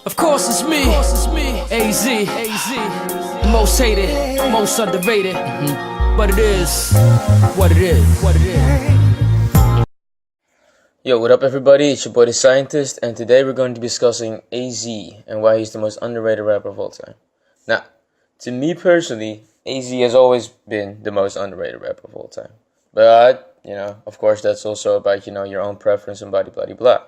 Of course it's me, AZ, the most hated, most underrated, but it is what it is. Yo, what up everybody, it's your boy The Scientist, and today we're going to be discussing AZ and why he's the most underrated rapper of all time. Now, to me personally, AZ has always been the most underrated rapper of all time. But, of course that's also about, your own preference and blah blah.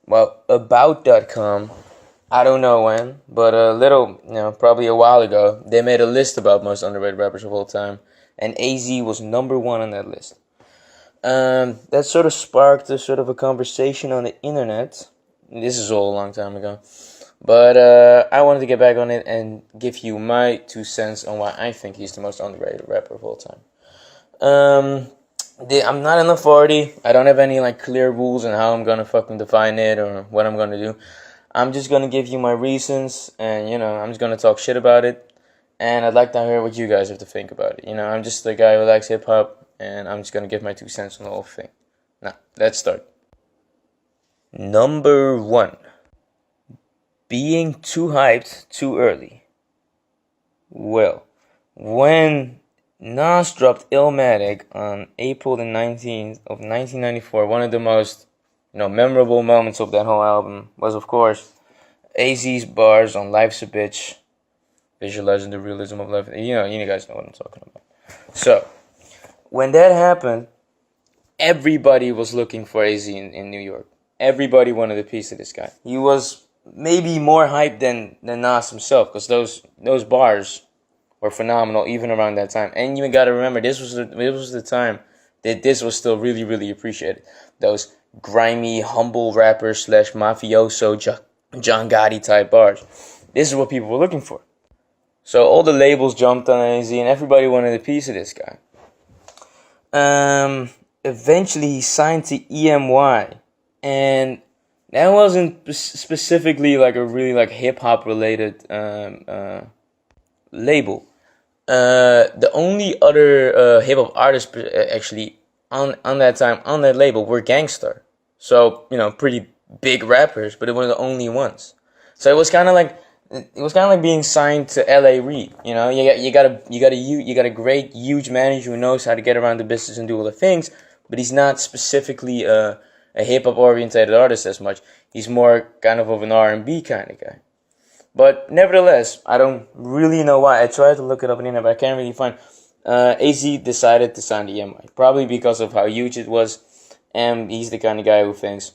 Well, About.com, I don't know when, but probably a while ago, they made a list about most underrated rappers of all time, and AZ was number one on that list. That sort of sparked a conversation on the internet. This is all a long time ago, but I wanted to get back on it and give you my 2 cents on why I think he's the most underrated rapper of all time. I'm not an authority. I don't have any clear rules on how I'm gonna fucking define it or what I'm gonna do. I'm just gonna give you my reasons, and I'm just gonna talk shit about it. And I'd like to hear what you guys have to think about it. I'm just a guy who likes hip hop, and I'm just gonna give my 2 cents on the whole thing. Now, let's start. Number 1. Being too hyped too early. Well, when Nas dropped Illmatic on April the 19th of 1994, one of the most memorable moments of that whole album was, of course, AZ's bars on Life's a Bitch, visualizing the realism of life. You guys know what I'm talking about. So, when that happened, everybody was looking for AZ in New York. Everybody wanted a piece of this guy. He was maybe more hyped than Nas himself, because those bars were phenomenal even around that time. And you gotta remember, this was the time that this was still really, really appreciated. Those grimy, humble rappers / mafioso John Gotti type bars. This is what people were looking for. So all the labels jumped on AZ, and everybody wanted a piece of this guy. Eventually he signed to EMY, and that wasn't specifically a really hip hop related label. The only other hip hop artists actually on that time on that label were Gang Starr. So pretty big rappers, but they were the only ones. So it was kind of like being signed to L.A. Reid. You got a great huge manager who knows how to get around the business and do all the things, but he's not specifically a hip hop oriented artist as much. He's more kind of an R&B kind of guy. But nevertheless, I don't really know why. I tried to look it up on the internet, but I can't really find. AZ decided to sign to EMI, probably because of how huge it was, and he's the kind of guy who thinks,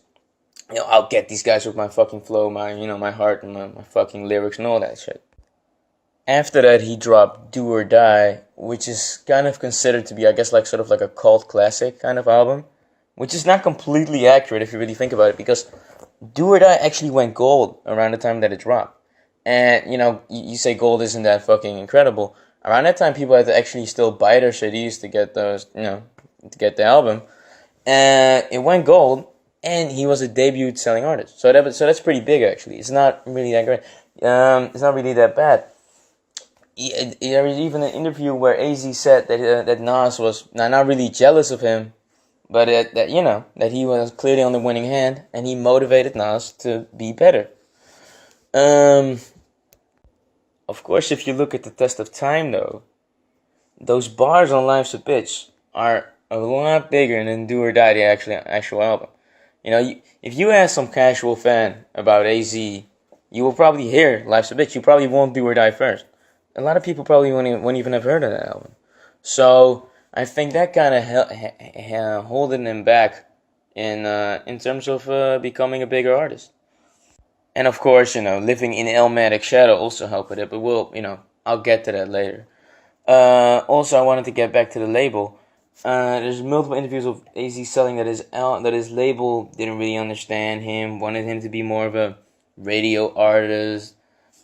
I'll get these guys with my fucking flow, my heart, and my fucking lyrics and all that shit. After that, he dropped Do or Die, which is kind of considered to be, I guess, sort of a cult classic kind of album, which is not completely accurate if you really think about it, because Do or Die actually went gold around the time that it dropped. And, you say gold isn't that fucking incredible. Around that time, people had to actually still buy their CDs to get those, to get the album. And it went gold, and he was a debut selling artist. So that's pretty big, actually. It's not really that great. It's not really that bad. There was even an interview where AZ said that Nas was not really jealous of him, but that he was clearly on the winning hand, and he motivated Nas to be better. Of course, if you look at the test of time, though, those bars on Life's a Bitch are a lot bigger than Do or Die, the actual album. If you ask some casual fan about AZ, you will probably hear Life's a Bitch. You probably won't Do or Die first. A lot of people probably won't even have heard of that album. So I think that kind of holding him back in terms of becoming a bigger artist. And of course, living in Illmatic's shadow also helped with it, but I'll get to that later. Also, I wanted to get back to the label. There's multiple interviews of AZ selling that his label didn't really understand him, wanted him to be more of a radio artist,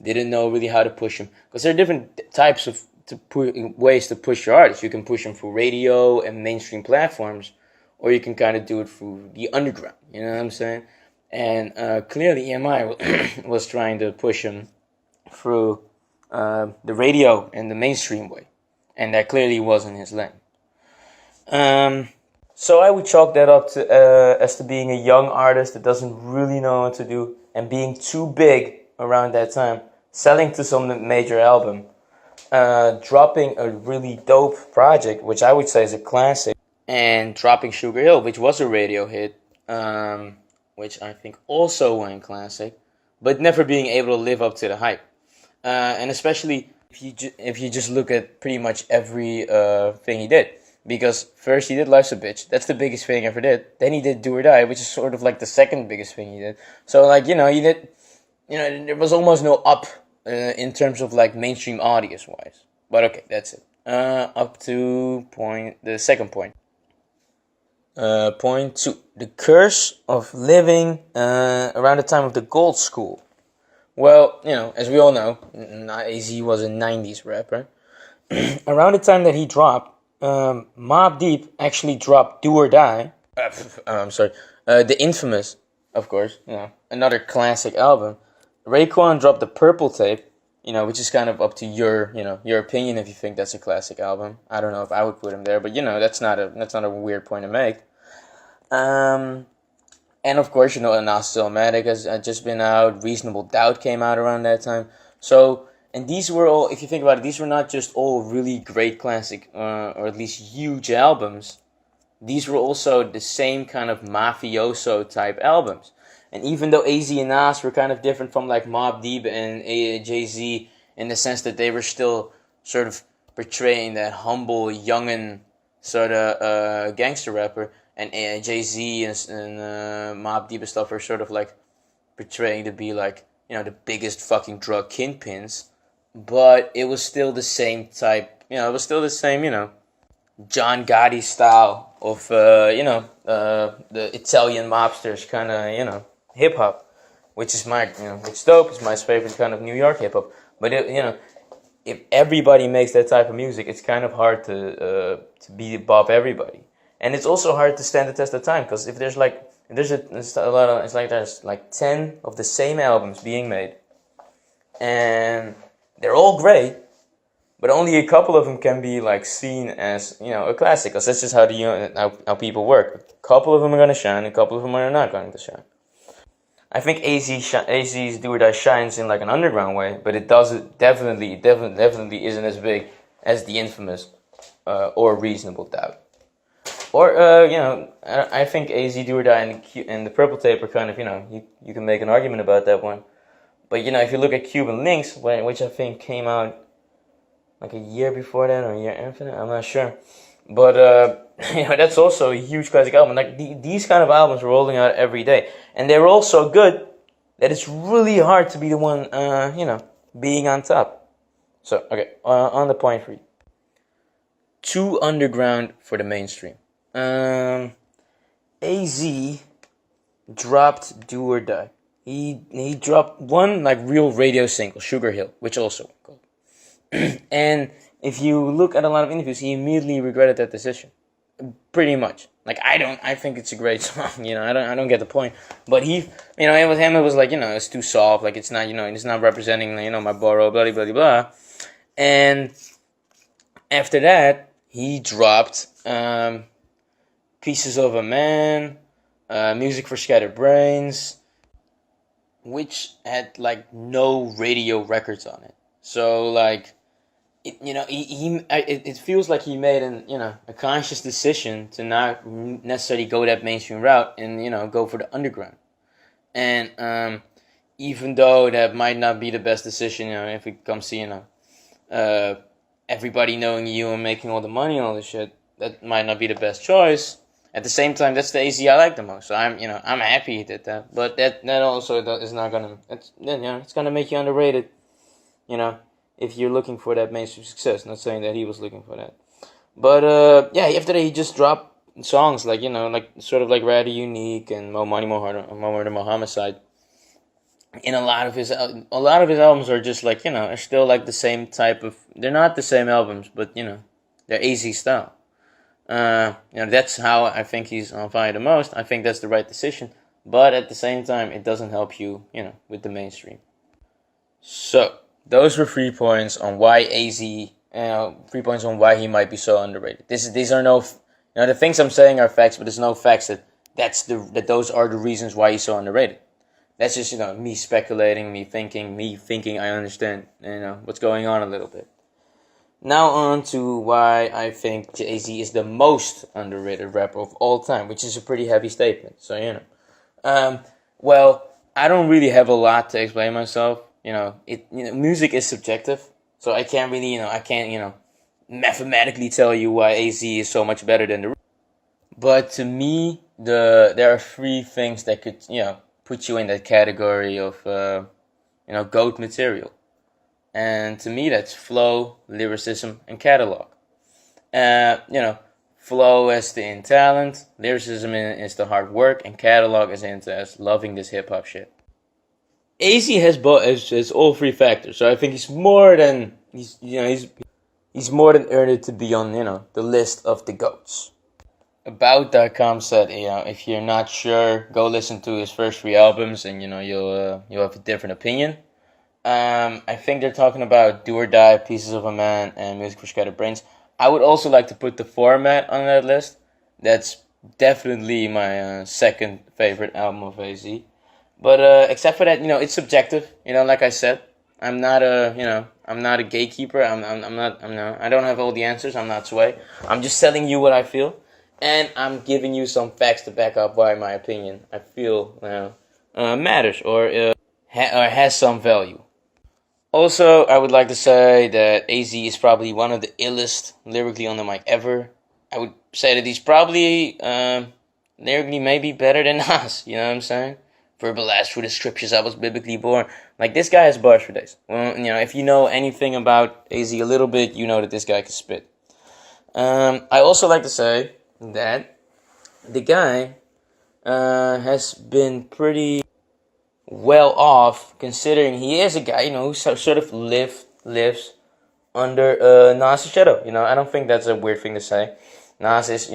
didn't know really how to push him. Because there are different types of ways to push your artist. You can push them through radio and mainstream platforms, or you can kind of do it through the underground, you know what I'm saying? And clearly EMI was trying to push him through the radio and the mainstream way. And that clearly wasn't his lane. So I would chalk that up to as to being a young artist that doesn't really know what to do, and being too big around that time, selling to some major album, dropping a really dope project, which I would say is a classic, and dropping Sugar Hill, which was a radio hit, which I think also went classic, but never being able to live up to the hype. And especially if you just look at pretty much every thing he did. Because first he did Life's a Bitch. That's the biggest thing he ever did. Then he did Do or Die, which is sort of like the second biggest thing he did. So like, he did, there was almost no up in terms of like mainstream audience wise. But okay, that's it. Up to the second point. Point 2. The curse of living around the time of the Gold School. Well, as we all know, AZ was a 90s rapper. Around the time that he dropped, Mobb Deep actually dropped Do or Die. I'm sorry. The infamous, of course, another classic album. Raekwon dropped the Purple Tape, which is kind of up to your opinion if you think that's a classic album. I don't know if I would put him there, but that's not a weird point to make. And of course, Nas Illmatic has just been out. Reasonable Doubt came out around that time. So. And these were all, if you think about it, these were not just all really great classic, or at least huge albums. These were also the same kind of mafioso type albums. And even though AZ and Nas were kind of different from like Mobb Deep and Jay-Z in the sense that they were still sort of portraying that humble, youngin' sort of gangster rapper, and Jay-Z and Mobb Deep and stuff were sort of like portraying to be like, the biggest fucking drug kingpins. But it was still the same type, it was still the same, John Gotti style of, the Italian mobsters kind of, hip hop, which is which dope. It's my favorite kind of New York hip hop. But if everybody makes that type of music, it's kind of hard to be above everybody, and it's also hard to stand the test of time because if there's like there's like 10 of the same albums being made, and they're all great, but only a couple of them can be like seen as a classic. Because that's just how people work. A couple of them are gonna shine, a couple of them are not going to shine. I think AZ's Do or Die shines in like an underground way, but it definitely isn't as big as the infamous or Reasonable Doubt. Or I think AZ Do or Die and the Purple Tape are kind of you can make an argument about that one. But if you look at Cuban Links, which I think came out like a year before that or a year after that, I'm not sure. But that's also a huge classic album. Like these kind of albums are rolling out every day, and they're all so good that it's really hard to be the one being on top. So okay, on the point 3. Too underground for the mainstream. AZ dropped Do or Die. He dropped one like real radio single, Sugar Hill, which also went gold. And if you look at a lot of interviews, he immediately regretted that decision. Pretty much. Like I think it's a great song. I don't get the point. But it was him. It was like it's too soft. Like it's not it's not representing my borough, blah blah blah blah. And after that, he dropped Pieces of a Man, Music for Scattered Brains, which had like no radio records on it. So like, it feels like he made a conscious decision to not necessarily go that mainstream route and go for the underground. And even though that might not be the best decision, if it comes to everybody knowing you and making all the money and all this shit, that might not be the best choice. At the same time, that's the AZ I like the most. So I'm happy he did that. But that also is not gonna. It's gonna make you underrated. If you're looking for that mainstream success. Not saying that he was looking for that. But after that he just dropped songs like sort of like Rather Unique and Mo Money Mo Murder Mo Homicide. And a lot of his albums are just like are still like the same type of. They're not the same albums, but they're AZ style. That's how I think he's on fire the most. I think that's the right decision, but at the same time, it doesn't help you, with the mainstream. So those were 3 points on why AZ, 3 points on why he might be so underrated. These are no, the things I'm saying are facts, but there's no facts that those are the reasons why he's so underrated. that's just me speculating, me thinking I understand what's going on a little bit. Now on to why I think Jay-Z is the most underrated rapper of all time, which is a pretty heavy statement. So well, I don't really have a lot to explain myself. Music is subjective, so I can't really mathematically tell you why AZ is so much better than the. But to me, there are three things that could put you in that category of GOAT material. And to me, that's flow, lyricism, and catalog. Flow is the in talent, lyricism is the hard work, and catalog is into loving this hip hop shit. AZ has all three factors, so I think he's more than earned it to be on the list of the GOATs. About.com said, if you're not sure, go listen to his first three albums, and you'll have a different opinion. I think they're talking about Do or Die, Pieces of a Man, and Music for Scattered Brains. I would also like to put The Format on that list. That's definitely my second favorite album of AZ. But except for that, it's subjective. Like I said, I'm not a gatekeeper. I don't have all the answers. I'm not Sway. I'm just telling you what I feel, and I'm giving you some facts to back up why my opinion I feel matters or has some value. Also, I would like to say that AZ is probably one of the illest lyrically on the mic ever. I would say that he's probably lyrically maybe better than Nas. You know what I'm saying? Verbalized through the scriptures, I was biblically born. Like, this guy has bars for days. Well, if you know anything about AZ a little bit, you know that this guy can spit. I also like to say that the guy has been pretty well off, considering he is a guy, who sort of lives under Nas' shadow. I don't think that's a weird thing to say. Nas is,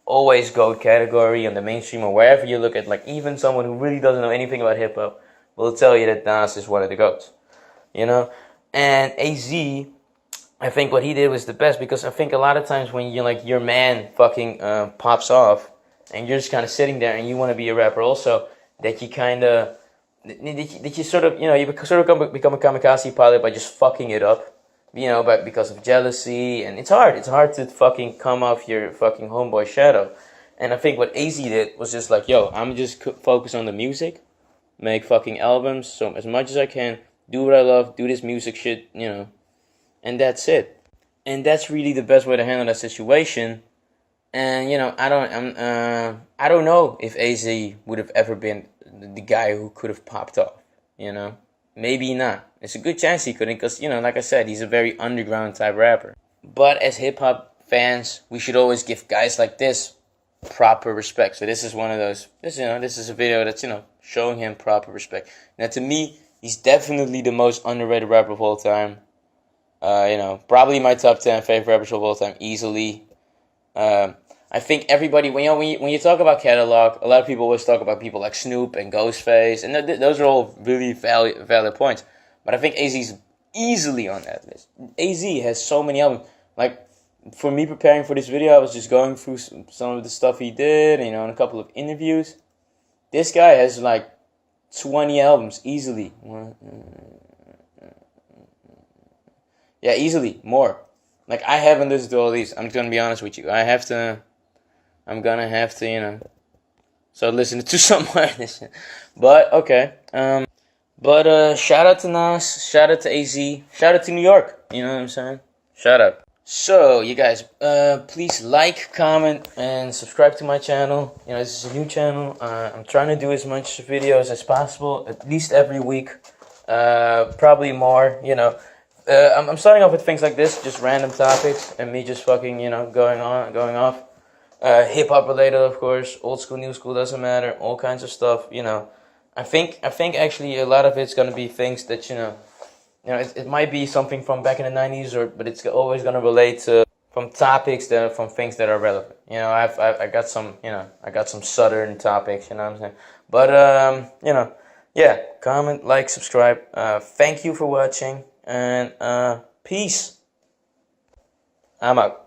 always GOAT category on the mainstream or wherever you look at. Like, even someone who really doesn't know anything about hip hop will tell you that Nas is one of the GOATs. And AZ, I think what he did was the best, because I think a lot of times when your man fucking pops off and you're just kind of sitting there and you want to be a rapper also, that you kind of that you sort of become a kamikaze pilot by just fucking it up, but because of jealousy, and it's hard to fucking come off your fucking homeboy shadow. And I think what AZ did was just like, I'm just focus on the music, make fucking albums, so as much as I can, do what I love, do this music shit, and that's it. And that's really the best way to handle that situation. And I don't know if AZ would have ever been the guy who could have popped off. Maybe not. It's a good chance he couldn't, because like I said, he's a very underground type rapper. But as hip hop fans, we should always give guys like this proper respect. So this is one of those. This is a video that's showing him proper respect. Now, to me, he's definitely the most underrated rapper of all time. Probably my top 10 favorite rappers of all time, easily. I think everybody, when you talk about catalog, a lot of people always talk about people like Snoop and Ghostface, and those are all really valid points. But I think AZ's easily on that list. AZ has so many albums. Like, for me preparing for this video, I was just going through some of the stuff he did, and a couple of interviews. This guy has like 20 albums easily. Yeah, easily more. Like, I haven't listened to all these. I'm gonna be honest with you. I'm gonna have to, start listening to some more of this shit. But, okay. But shout out to Nas, shout out to AZ, shout out to New York. You know what I'm saying? Shout out. So, you guys, please like, comment, and subscribe to my channel. This is a new channel. I'm trying to do as much videos as possible, at least every week. Probably more, I'm starting off with things like this, just random topics, and me just fucking, going off. Hip hop related, of course, old school, new school, doesn't matter, all kinds of stuff. I think actually a lot of it's gonna be things that it might be something from back in the 90s, but it's always gonna relate to from topics from things that are relevant. I got some southern topics. You know what I'm saying? But yeah, comment, like, subscribe. Thank you for watching, and peace. I'm out.